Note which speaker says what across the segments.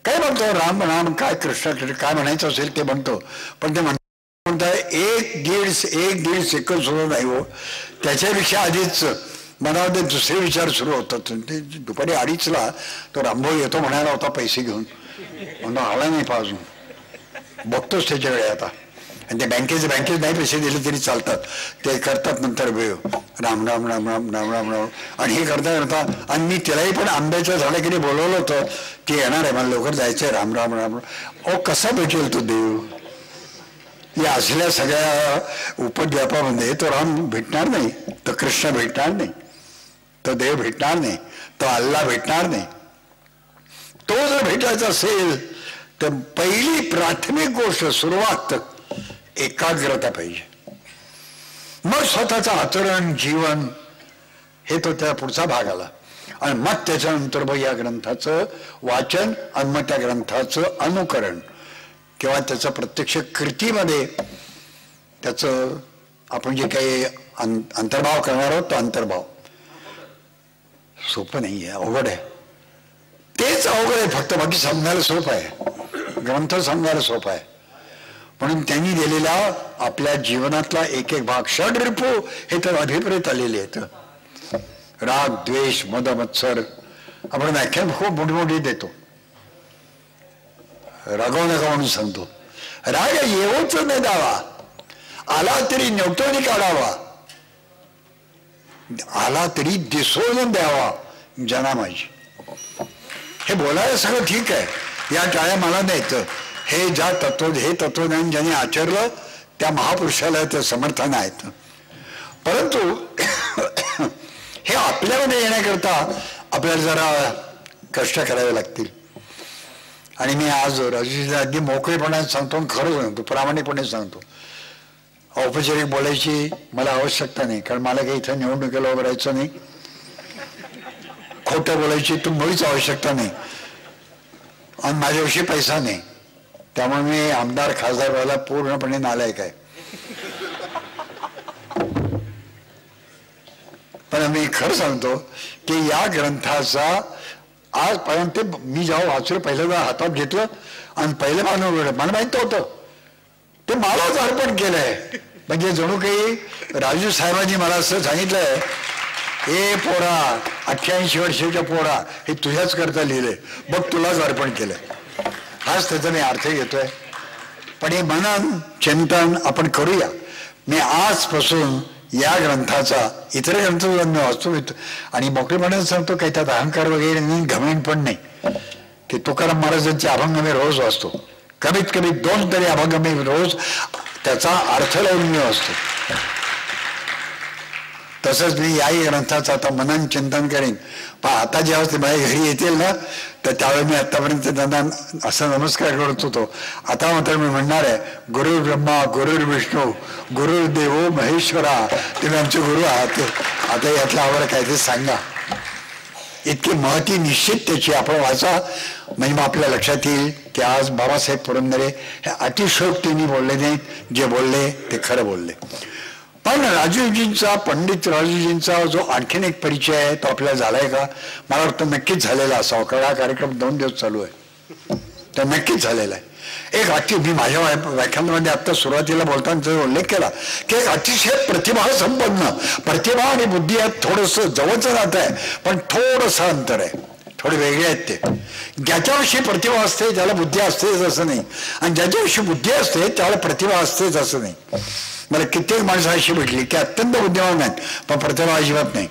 Speaker 1: काय म्हणतो, राम राम काय कृष्ण कृष्ण काय म्हणायचं असेल ते म्हणतो, पण ते म्हणताय एक दीड सेकंद सुरू नाही हो, त्याच्यापेक्षा आधीच मनामध्ये दुसरे विचार सुरू होतात. दुपारी 2:30ला तो रामभाऊ येतो म्हणायला होता पैसे घेऊन, म्हणतो आला नाही पा अजून, बघतोच त्याच्याकडे आता. आणि ते बँकेत नाही पैसे दिले तरी चालतात, ते करतात नंतर वेळ राम राम राम राम राम राम राम. आणि हे करता करता, आणि मी त्यालाही पण आंब्याच्या झाडाकडे बोलवलं होतं की येणार आहे मला लवकर जायचं आहे, राम राम राम. अहो कसा भेटेल तो देव? या असल्या सगळ्या उपद्व्यापामध्ये तो राम भेटणार नाही, तो कृष्ण भेटणार नाही, तो देव भेटणार नाही, तो अल्ला भेटणार नाही. तो जर भेटायचा असेल तर पहिली प्राथमिक गोष्ट सुरुवात एकाग्रता पाहिजे. मग स्वतःचं आचरण जीवन हे तो त्या पुढचा भाग आला. आणि मग त्याच्यानंतर मग या ग्रंथाचं वाचन आणि मग त्या ग्रंथाचं अनुकरण किंवा त्याचं प्रत्यक्ष कृतीमध्ये त्याचं आपण जे काही अंतर्भाव करणार आहोत तो अंतर्भाव सोपं नाही आहे, अवघड आहे. तेच अवघड आहे, फक्त बाकी समजायला सोपं आहे, ग्रंथ समजायला सोपं आहे. म्हणून त्यांनी दिलेला आपल्या जीवनातला एक एक भाग, षड्रिपू हे तर अभिप्रेत आलेले आहेत. राग द्वेष मद मत्सर, आपण व्याख्यान खूप मोठी मोठी देतो, रागवू नका म्हणून सांगतो. राग येऊच न द्यावा, आला तरी नवटोनी काढावा, आला तरी दिसून द्यावा जना माझी. हे बोलायला सगळं ठीक आहे, या टाळ्या मला द्यायचं, हे हे तत्वज्ञान ज्याने आचरलं त्या महापुरुषाला ते समर्थन आहेत. परंतु हे आपल्यामध्ये येण्याकरता आपल्याला जरा कष्ट करावे लागतील. आणि मी आज राजूजीला अगदी मोकळेपणाने सांगतो, खरं सांगतो, प्रामाणिकपणे सांगतो, औपचारिक बोलायची मला आवश्यकता नाही, कारण मला काही इथं निवडणुकीला उभं राहायचं नाही, खोटं बोलायची तर मुळीच आवश्यकता नाही, आणि माझ्याविषयी पैसा नाही, त्यामुळे मी आमदार खासदार व्हायला पूर्णपणे नालायक आहे. पण मी खरं सांगतो की या ग्रंथाचा आजपर्यंत मी जेव्हा वाचलं पहिल्यांदा हातात घेतलं आणि पहिलं मला माहित होतं ते मलाच अर्पण केलंय. म्हणजे जणू काही राजू साहेबांनी मला असं सांगितलंय, हे पोरा 88 वर्षाच्या पोरा हे तुझ्याच करता लिहिलंय, बघ तुलाच अर्पण केलंय. हाच त्याचा मी अर्थ घेतोय. पण हे मनन चिंतन आपण करूया. मी आजपासून या ग्रंथाचा इतर ग्रंथ वाचतो आणि मोकळेपणे सांगतो, काही त्यात अहंकार वगैरे नाही, घमंड पण नाही. की तुकाराम महाराजांचे अभंग मी रोज वाचतो, कमीत कमी 2 तरी अभंग मी रोज त्याचा अर्थ लावून मी वाचतो. तसंच मी याही ग्रंथाचं आता मनन चिंतन करेन. पण आता जेव्हा ते माझ्या घरी येतील ना, तर त्यावेळी मी आतापर्यंत त्यांना असा नमस्कार करत होतो. आता मात्र मी म्हणणार आहे, गुरु ब्रह्मा गुरुर् विष्णू गुरुर्देवो महेश्वरा, तुम्ही आमचे गुरु आहात. आता यातलं आम्हाला काय ते सांगा. इतकी महती निश्चित त्याची आपण वाचा, म्हणजे मग आपल्या लक्षात येईल की आज बाबासाहेब पुरंदरे हे अतिशयोक्तीने बोलले नाहीत, जे बोलले ते खरं बोलले. पण राजूजींचा, पंडित राजूजींचा जो आणखीन एक परिचय आहे तो आपल्याला झालाय का? मला वाटतं नक्कीच झालेला असावा, कारण हा कार्यक्रम 2 दिवस चालू आहे, तर नक्कीच झालेला आहे. एक मी माझ्या व्याख्यानामध्ये आत्ता सुरुवातीला बोलताना उल्लेख केला की एक अतिशय प्रतिभा संपन्न, प्रतिभा आणि बुद्धी यात थोडंसं जवळचं नातं आहे, पण थोडंसं अंतर आहे, थोडे वेगळे आहेत ते. ज्याच्याविषयी प्रतिभा असते त्याला बुद्धी असतेच असं नाही, आणि ज्याच्याविषयी बुद्धी असते त्याला प्रतिभा असतेच असं नाही. मला कित्येक माणसं अशी भेटली की अत्यंत बुद्धिमान आहेत पण प्रतिभा अजिबात नाही.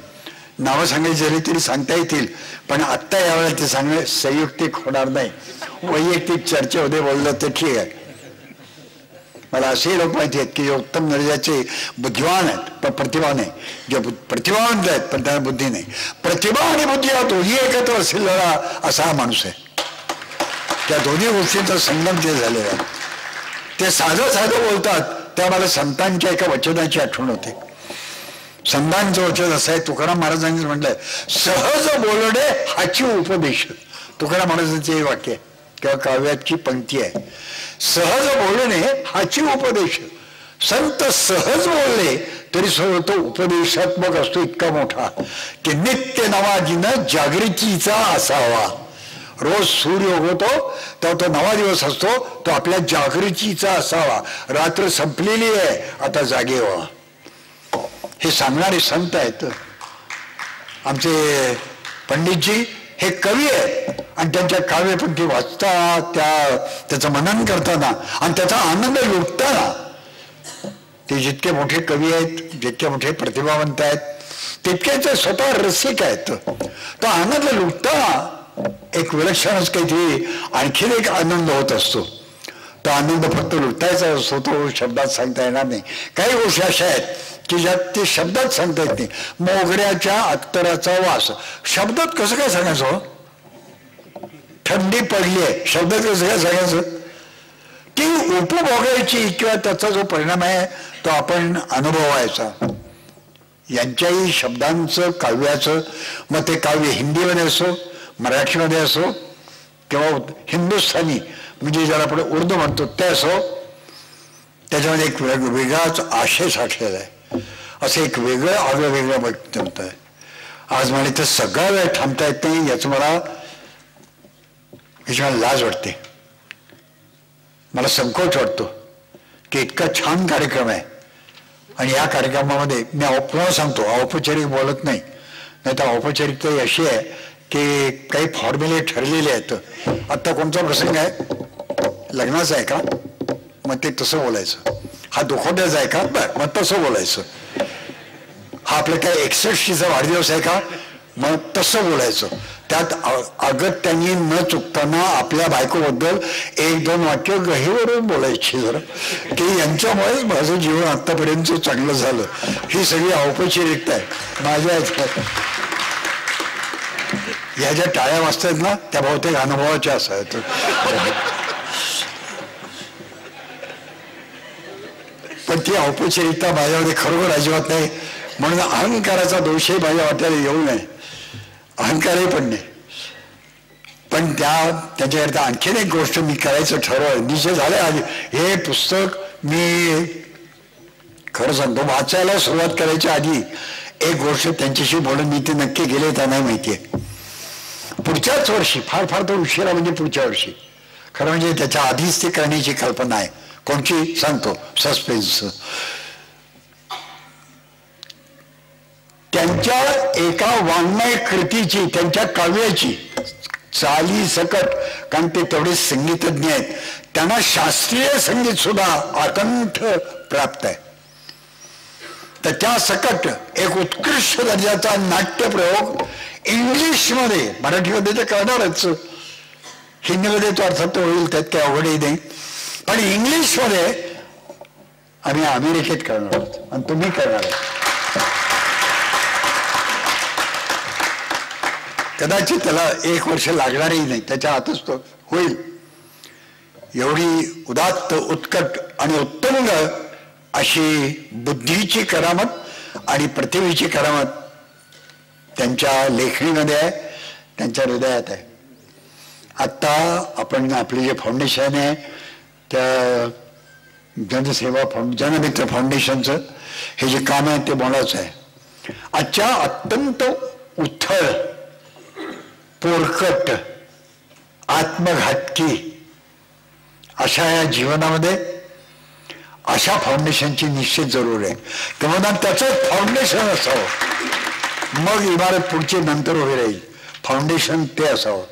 Speaker 1: नावं सांगायची झाली तरी सांगता येतील, पण आत्ता यावेळेला ते सांगणे संयुक्तिक होणार नाही. वैयक्तिक चर्चेमध्ये बोललं तर ठीक आहे. मला असे लोक माहिती आहेत की जे उत्तम दर्जाचे बुद्धिवान आहेत पण प्रतिभा नाही, जे प्रतिभावंत आहेत पण त्यांना बुद्धी नाही. प्रतिभा आणि बुद्धी हा दोन्ही एकत्र असलेला असा हा माणूस आहे. त्या दोन्ही गोष्टींचा संगम जे झालेला आहे. ते साधं साधं बोलतात, त्या मला संतांच्या एका वचनाची आठवण होते. संतांचं वचन असं आहे, तुकाराम महाराजांनी म्हटलंय, सहज बोलणे हाची उपदेश. तुकाराम महाराजांचे हे वाक्य आहे किंवा काव्याची पंक्ती आहे, सहज बोलणे हाची उपदेश. संत सहज बोलले तरी तो उपदेशात्मक असतो इतका मोठा की नित्य नवाजीनं जागृतीचा असावा. रोज सूर्य उगवतो तेव्हा तो नवा दिवस असतो, तो आपल्या जागृतीचा असावा. रात्र संपलेली आहे, आता जागे व्हा. हे सांगणारे संत आहेत. आमचे पंडितजी हे कवी आहेत आणि त्यांच्या काव्य पण ते वाचतात, त्याचं मनन करताना आणि त्याचा आनंद लुटताना. ते जितके मोठे कवी आहेत, जितके मोठे प्रतिभावंत आहेत, तितकेच स्वतः रसिक आहेत. तो आनंद लुटताना एक विलक्षणच काहीतरी आणखीन एक आनंद होत असतो. तो आनंद फक्त लुटायचा असतो, तो शब्दात सांगता येणार नाही. काही गोष्टी अशा आहेत की ज्यात ते शब्दात सांगता येत नाही. मोगऱ्याच्या अत्तराचा वास शब्दात कसं काय सांगायचं? थंडी पडली आहे शब्दात कसं काय सांगायचं? ती उपभोगायची किंवा त्याचा जो परिणाम आहे तो आपण अनुभवायचा. यांच्याही शब्दांचं काव्याचं, मग ते काव्य हिंदीमध्ये असो, मराठीमध्ये असो किंवा हिंदुस्थानी म्हणजे ज्याला आपण उर्दू म्हणतो ते असो, त्याच्यामध्ये एक वेगळाच आशय साठलेला आहे. असं एक वेगळं आगळं वक्तव्य आहे. आज मला इथं सगळा वेळ थांबता येत नाही, याचं मला लाज वाटते, मला संकोच वाटतो की इतका छान कार्यक्रम आहे आणि या कार्यक्रमामध्ये मी पुन्हा सांगतो, औपचारिक बोलत नाही. नाही तर औपचारिकता अशी आहे की काही फॉर्म्युले ठरलेले आहेत. आत्ता कोणता प्रसंग आहे? लग्नाचा आहे का? मग ते तसं बोलायचं. हा दुखवट्याचा आहे का? बरं, मग तसं बोलायचं. हा आपल्या काय 61शीचा वाढदिवस आहे का? मग तसं बोलायचं. त्यात अगत्याने न चुकताना आपल्या बायकोबद्दल 1-2 वाक्य गहीवरून बोलायची जरा, की यांच्यामुळेच माझं जीवन आतापर्यंत चांगलं झालं. ही सगळी औपचारिकता आहे माझ्या. या ज्या टाळ्या वाजतायत ना त्या बहुतेक अनुभवाच्या असायत. पण ती औपचारिकता माझ्यामध्ये खरोखर अजिबात नाही. म्हणून अहंकाराचा दोषही माझ्या वाट्याला येऊ नये. अहंकारही पण नाही. पण त्याच्याकरता आणखीन एक गोष्ट मी करायचं ठरवलं. निश्चय झालं. आधी हे पुस्तक मी खरं सांगतो वाचायला सुरुवात करायच्या आधी एक गोष्ट त्यांच्याशी बोलून मी ते नक्की गेले त्यांना माहिती आहे. पुढच्याच वर्षी, फार फार तर उशिरा म्हणजे पुढच्या वर्षी, खरं म्हणजे त्याच्या आधीच ते करण्याची कल्पना आहे. कोणची सांगतो? सस्पेन्स. त्यांच्या एका वाङ्मय कृतीची, त्यांच्या काव्याची चाली सकट, कारण ते तेवढे संगीतज्ञ आहेत, त्यांना शास्त्रीय संगीत सुद्धा आकंठ प्राप्त आहे. तर त्या सकट एक उत्कृष्ट दर्जाचा नाट्यप्रयोग इंग्लिशमध्ये, मराठीमध्ये ते करणारच, हिंदीमध्ये तो अर्थात होईल, त्यात काही अवघडही नाही, पण इंग्लिशमध्ये आम्ही अमेरिकेत करणार आहोत आणि तुम्ही करणार आहात. कदाचित त्याला 1 वर्ष लागणारही नाही, त्याच्या हातच तो होईल. एवढी उदात्त, उत्कट आणि उत्तुंग अशी बुद्धीची करामत आणि प्रतिभेची करामत त्यांच्या लेखणीमध्ये आहे, त्यांच्या हृदयात आहे. आत्ता आपण आपले जे फाउंडेशन आहे त्या जनसेवा जनमित्र फाउंडेशनचं हे जे काम आहे ते बोलायचं आहे. आजच्या अत्यंत उथळ, पोरकट, आत्मघातकी अशा या जीवनामध्ये अशा फाउंडेशनची निश्चित जरूर आहे. किंवा त्याचं फाउंडेशन असावं, मग इमारत पुढची नंतर उभी राहील. फाउंडेशन ते असावं.